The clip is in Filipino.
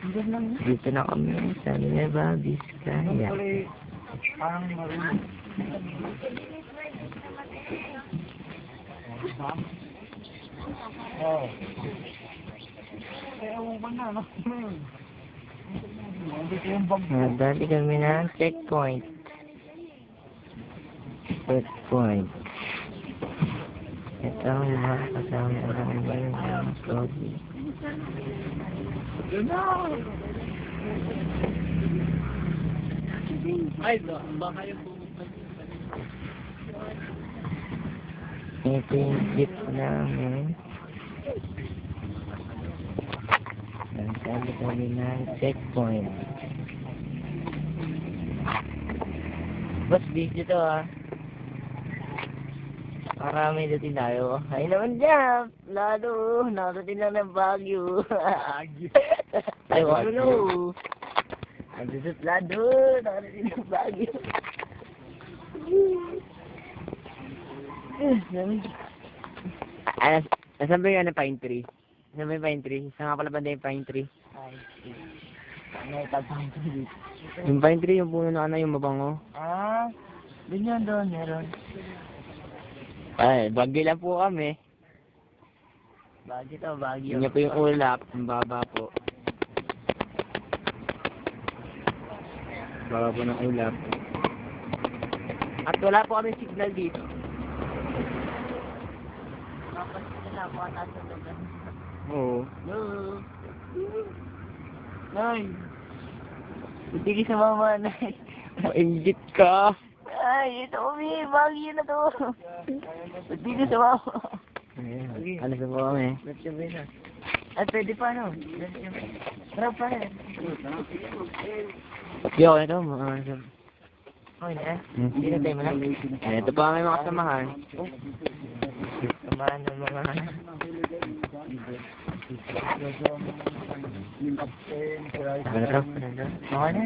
Dito na kami sa Nueva Vizcaya. Parang marunong. Oh. Kaya ewan ko na, no? Dati kami na checkpoint. Checkpoint. Ito ang mga kasama ng mga Cody. Ay, baka yung pumunta. Ito yung jeep namin. Dati kami na checkpoint. Boss, busy to ah. Marami dating tayo. Ay naman dyan. Lalo. Nakatatin lang ng Baguio. Ay, walo. Nandusot lado. Nakatatin ng Baguio. Nasaan ba yung ano, pine tree? Nasaan ba yung pine tree? Saan nga pala banda yung pine tree? May pine tree. Yung pine tree, yung puno na ano, yung mabango. Ah, doon yun doon, meron. Ay, Baguio lang po kami. Baguio to, Baguio. Yun po yung ulap, yung baba po. Baba po ng ulap. At wala po kami signal dito. Tapos wala po ata sa lugar. Oo. No. Nay. Hindi ka sa mama, Nay. Maingit ka. Ay, ito kami. Baguio na to. Hindi ka sa mama. Ano sa mama eh? Ay, pwede pa no? Sarap pa rin. Yo, ito mo. Okay na eh. Hindi na tayo mo lang. Ito pa may mga samahan. Samahan ng mga... Ano to? Okay na.